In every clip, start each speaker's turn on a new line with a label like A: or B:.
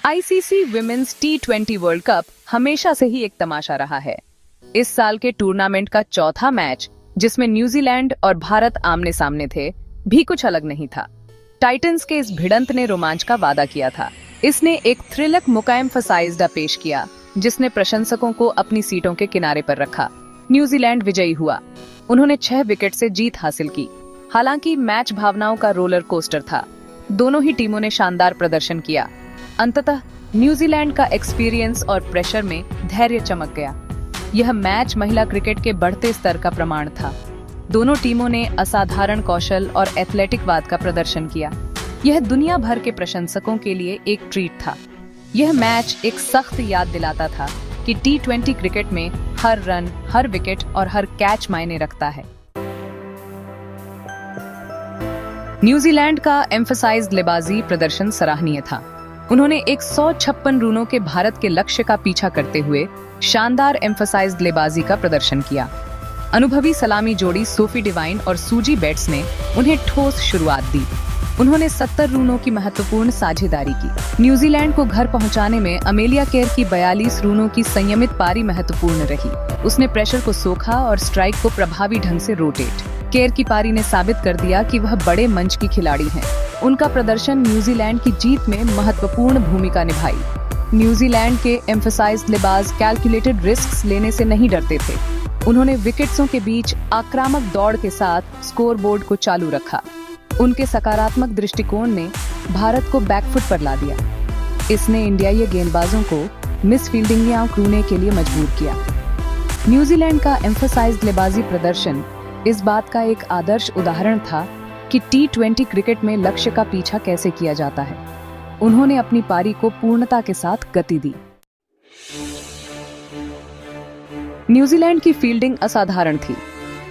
A: ICC women's T20 world cup हमेशा से ही एक तमाशा रहा है। इस साल के टूर्नामेंट का चौथा मैच, जिसमें न्यूजीलैंड और भारत आमने सामने थे, भी कुछ अलग नहीं था। टाइटंस के इस भिड़ंत ने रोमांच का वादा किया था। इसने एक थ्रिलक मुकाएम्फसाइज्ड पेश किया, जिसने प्रशंसकों को अपनी सीटों के किनारे पर रखा। न्यूजीलैंड विजयी हुआ। उन्होंने 6 विकेट से जीत हासिल की। हालांकि मैच भावनाओं का रोलर कोस्टर था। दोनों ही टीमों ने शानदार प्रदर्शन किया। अंततः न्यूजीलैंड का एक्सपीरियंस और प्रेशर में धैर्य चमक गया। यह मैच महिला क्रिकेट के बढ़ते स्तर का प्रमाण था। दोनों टीमों ने असाधारण कौशल और एथलेटिकवाद का प्रदर्शन किया। यह दुनिया भर के प्रशंसकों के लिए एक ट्रीट था। यह मैच एक सख्त याद दिलाता था कि T20 क्रिकेट में हर रन, हर विकेट और हर कैच मायने रखता है। न्यूजीलैंड का एम्फसाइज्ड लेबाजी प्रदर्शन सराहनीय था। उन्होंने 156 रनों के भारत के लक्ष्य का पीछा करते हुए शानदार एम्फसाइज्ड लेबाजी का प्रदर्शन किया। अनुभवी सलामी जोड़ी सोफी डिवाइन और सूजी बेट्स ने उन्हें ठोस शुरुआत दी। उन्होंने 70 रनों की महत्वपूर्ण साझेदारी की। न्यूजीलैंड को घर पहुंचाने में अमेलिया केयर की 42 रनों की संयमित पारी महत्वपूर्ण रही। उसने प्रेशर को सोखा और स्ट्राइक को प्रभावी ढंग से रोटेट। केयर की पारी ने साबित कर दिया कि वह बड़े मंच की खिलाड़ी हैं। उनका प्रदर्शन न्यूजीलैंड की जीत में महत्वपूर्ण भूमिका निभाई। न्यूजीलैंड के एम्फसाइज्ड लेबाज कैलकुलेटेड रिस्क्स लेने से नहीं डरते थे। उन्होंने विकेट्सों के बीच आक्रामक दौड़ के साथ स्कोरबोर्ड को चालू रखा। उनके सकारात्मक दृष्टिकोण ने भारत को बैकफुट पर ला दिया। इसने इंडियाई गेंदबाजों को मिस फील्डिंग या क्रूने के लिए मजबूर किया। न्यूजीलैंड का एम्फसाइज्ड लेबाजी प्रदर्शन इस बात का एक आदर्श उदाहरण था कि T20 क्रिकेट में लक्ष्य का पीछा कैसे किया जाता है। उन्होंने अपनी पारी को पूर्णता के साथ गति दी। न्यूजीलैंड की फील्डिंग असाधारण थी।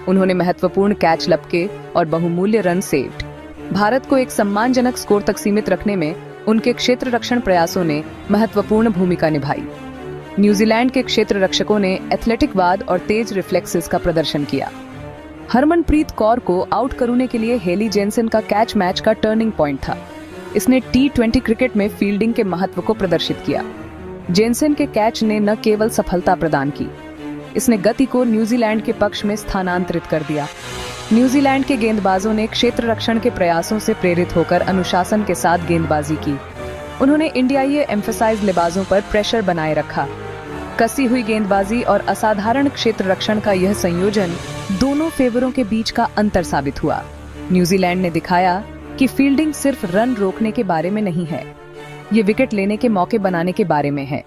A: उन्होंने महत्वपूर्ण कैच लपके और बहुमूल्य रन सेव्ड। भारत को एक सम्मानजनक स्कोर तक सीमित रखने में उनके क्षेत्र रक्षण प्रयासों ने महत्वपूर्ण भूमिका निभाई। न्यूजीलैंड के क्षेत्र रक्षकों ने एथलेटिकवाद और तेज रिफ्लेक्सेस का प्रदर्शन किया। हरमनप्रीत कौर को आउट करने के लिए हेली जेनसन का कैच मैच का टर्निंग पॉइंट था। इसने T20 क्रिकेट में फील्डिंग के महत्व को प्रदर्शित किया। जेनसन के कैच ने न केवल सफलता प्रदान की, इसने गति को न्यूजीलैंड के पक्ष में स्थानांतरित कर दिया। न्यूजीलैंड के गेंदबाजों ने क्षेत्र रक्षण के प्रयासों से प्रेरित होकर अनुशासन के साथ गेंदबाजी की। उन्होंने इंडियाई एम्फसाइज्ड लेबाजों पर प्रेशर बनाए रखा। कसी हुई गेंदबाजी और असाधारण क्षेत्र रक्षण का यह संयोजन दोनों फेवरों के बीच का अंतर साबित हुआ। न्यूजीलैंड ने दिखाया कि फील्डिंग सिर्फ रन रोकने के बारे में नहीं है, ये विकेट लेने के मौके बनाने के बारे में है।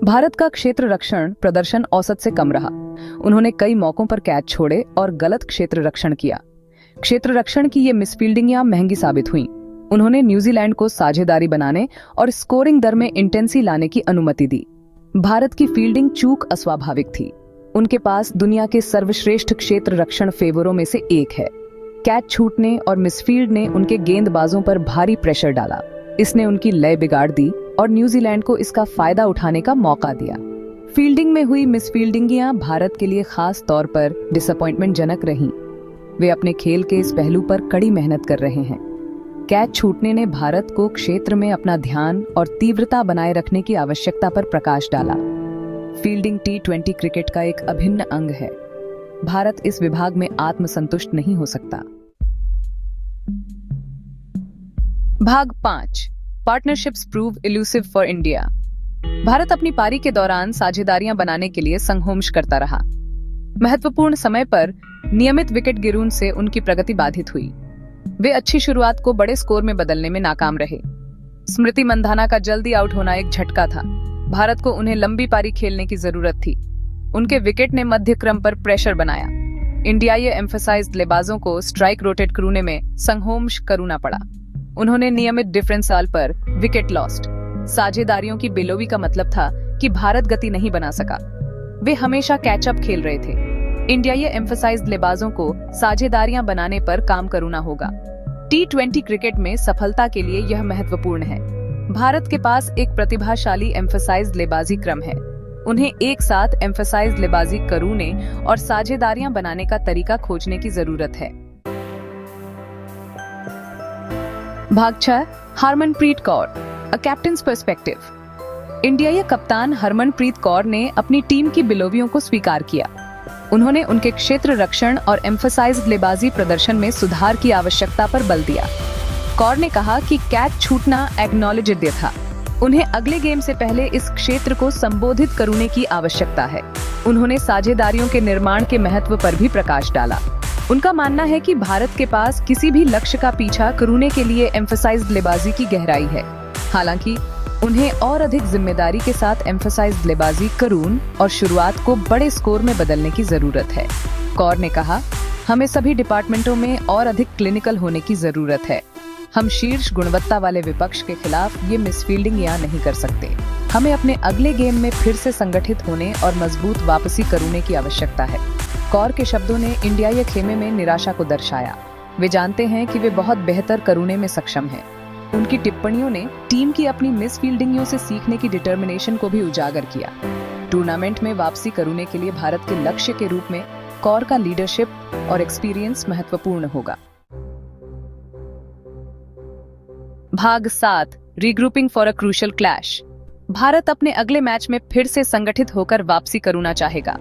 A: भारत का क्षेत्र रक्षण प्रदर्शन औसत से कम रहा। उन्होंने कई मौकों पर कैच छोड़े और गलत क्षेत्र रक्षण किया। क्षेत्र रक्षण की ये मिसफील्डिंग महंगी साबित हुई। उन्होंने न्यूजीलैंड को साझेदारी बनाने और स्कोरिंग दर में इंटेंसी लाने की अनुमति दी। भारत की फील्डिंग चूक अस्वाभाविक थी। उनके पास दुनिया के सर्वश्रेष्ठ क्षेत्र रक्षण फेवरों में से एक है। कैच छूटने और मिसफील्ड ने उनके गेंदबाजों पर भारी प्रेशर डाला। इसने उनकी लय बिगाड़ दी और न्यूजीलैंड को इसका फायदा उठाने का मौका दिया। फील्डिंग में हुई मिसफील्डिंगियां भारत के लिए खास तौर पर डिसअपॉइंटमेंट जनक रहीं। वे अपने खेल के इस पहलू पर कड़ी मेहनत कर रहे हैं। कैच छूटने ने भारत को क्षेत्र में अपना ध्यान और तीव्रता बनाए रखने की आवश्यकता पर प्रकाश डाला। फील्डिंग T20 क्रिकेट का एक अभिन्न अंग है। भारत इस विभाग में आत्मसंतुष्ट नहीं हो सकता। भाग 5 partnerships prove elusive for India. Bharat अपनी पारी के दौरान साझेदारियां बनाने के लिए संघर्ष करता रहा। महत्वपूर्ण समय पर नियमित विकेट गिरने से उनकी प्रगति बाधित हुई। वे अच्छी शुरुआत को बड़े स्कोर में बदलने में नाकाम रहे। स्मृति मंधाना का जल्दी आउट होना एक झटका था। भारत को उन्हें लंबी पारी खेलने की जरूरत थी। उनके विकेट ने मध्य क्रम पर प्रेशर बनाया। इंडियाई एम्फसाइज्ड लेबाजों को स्ट्राइक रोटेट करने में संघर्ष करना पड़ा। उन्होंने नियमित डिफरेंशियल पर विकेट लॉस्ट। साझेदारियों की बेलोवी का मतलब था कि भारत गति नहीं बना सका। वे हमेशा कैचअप खेल रहे थे। इंडियाई एम्फसाइज्ड लेबाजों को साझेदारियां बनाने पर काम करना होगा। T20 क्रिकेट में सफलता के लिए यह महत्वपूर्ण है। भारत के पास एक प्रतिभाशाली एम्फसाइज्ड लेबाजी क्रम है। उन्हें एक साथ एम्फसाइज्ड लेबाजी करने और साझेदारियां बनाने का तरीका खोजने की जरूरत है। भाग 6 हरमनप्रीत कौर, अ कैप्टन्स पर्सपेक्टिव। इंडियाई कप्तान हरमनप्रीत कौर ने अपनी टीम की बिलोवियों को स्वीकार किया। उन्होंने उनके क्षेत्र रक्षण और एम्फसाइज्ड लेबाजी प्रदर्शन में सुधार की आवश्यकता पर बल दिया। कौर ने कहा कि कैच छूटना एक्नॉलेज्ड था। उन्हें अगले गेम से पहले इस क्षेत्र को संबोधित करने की आवश्यकता है। उन्होंने साझेदारियों के निर्माण के महत्व पर भी प्रकाश डाला। उनका मानना है कि भारत के पास किसी भी लक्ष्य का पीछा करने के लिए एम्फसाइज्ड लेबाजी की गहराई है। हालांकि उन्हें और अधिक जिम्मेदारी के साथ एम्फसाइज्ड लेबाजी करून और शुरुआत को बड़े स्कोर में बदलने की जरूरत है। कौर ने कहा, हमें सभी डिपार्टमेंटों में और अधिक क्लिनिकल होने की जरूरत है। हम शीर्ष गुणवत्ता वाले विपक्ष के खिलाफ ये मिसफील्डिंग या नहीं कर सकते। हमें अपने अगले गेम में फिर से संगठित होने और मजबूत वापसी करने की आवश्यकता है। कौर के शब्दों ने इंडियाई खेमे में निराशा को दर्शाया। वे जानते हैं कि वे बहुत बेहतर करने में सक्षम हैं। उनकी टिप्पणियों ने टीम की अपनी मिसफील्डिंगों से सीखने की डिटर्मिनेशन को भी उजागर किया। टूर्नामेंट में वापसी करने के लिए भारत के लक्ष्य के रूप में कौर का लीडरशिप और एक्सपीरियंस महत्वपूर्ण होगा। भाग 7 regrouping for a crucial clash. Bharat अपने अगले मैच में फिर से संगठित होकर वापसी करना चाहेगा।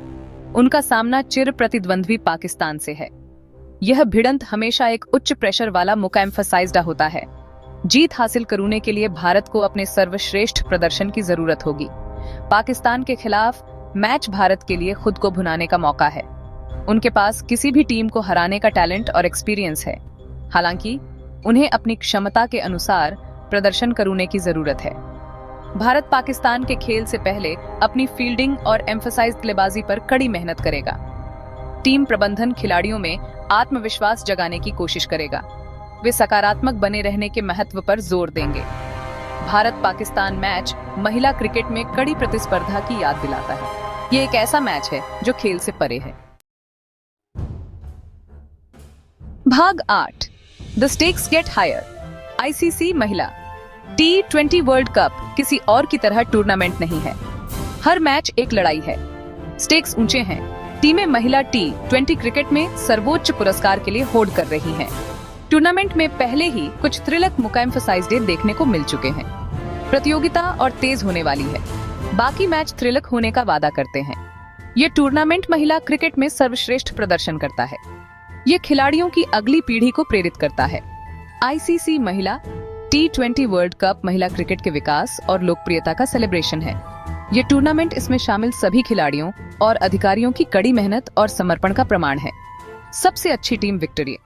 A: उनका सामना चिर प्रतिद्वंद्वी पाकिस्तान से है। यह भिड़ंत हमेशा एक उच्च प्रेशर वाला मौका एम्फसाइज्ड होता है। जीत हासिल करने के लिए भारत को अपने सर्वश्रेष्ठ प्रदर्शन की जरूरत होगी। पाकिस्तान के खिलाफ मैच भारत के लिए खुद को भुनाने का मौका है। उनके पास किसी भी टीम को हराने का टैलेंट और एक्सपीरियंस है। हालांकि उन्हें अपनी क्षमता के अनुसार प्रदर्शन करने की जरूरत है। भारत पाकिस्तान के खेल से पहले अपनी फील्डिंग और एम्फसाइज्ड लेबाजी पर कड़ी मेहनत करेगा। टीम प्रबंधन खिलाड़ियों में आत्मविश्वास जगाने की कोशिश करेगा। वे सकारात्मक बने रहने के महत्व पर जोर देंगे। भारत पाकिस्तान मैच महिला क्रिकेट में कड़ी प्रतिस्पर्धा की याद दिलाता है। ये एक ऐसा मैच है जो खेल से परे है। भाग 8 the stakes get higher. ICC महिला T20 वर्ल्ड कप किसी और की तरह टूर्नामेंट नहीं है। हर मैच एक लड़ाई है। स्टेक्स ऊंचे हैं। टीमें महिला T20 क्रिकेट में सर्वोच्च पुरस्कार के लिए होड़ कर रही हैं। टूर्नामेंट में पहले ही कुछ थ्रिलक मौका एम्फसाइज्ड देखने को मिल चुके हैं। प्रतियोगिता और तेज होने वाली है। बाकी मैच थ्रिलक होने का वादा करते हैं। ये टूर्नामेंट महिला क्रिकेट में सर्वश्रेष्ठ प्रदर्शन करता है। ये खिलाड़ियों की अगली पीढ़ी को प्रेरित करता है। आईसीसी महिला T20 वर्ल्ड कप महिला क्रिकेट के विकास और लोकप्रियता का सेलिब्रेशन है। ये टूर्नामेंट इसमें शामिल सभी खिलाड़ियों और अधिकारियों की कड़ी मेहनत और समर्पण का प्रमाण है। सबसे अच्छी टीम विक्ट्री।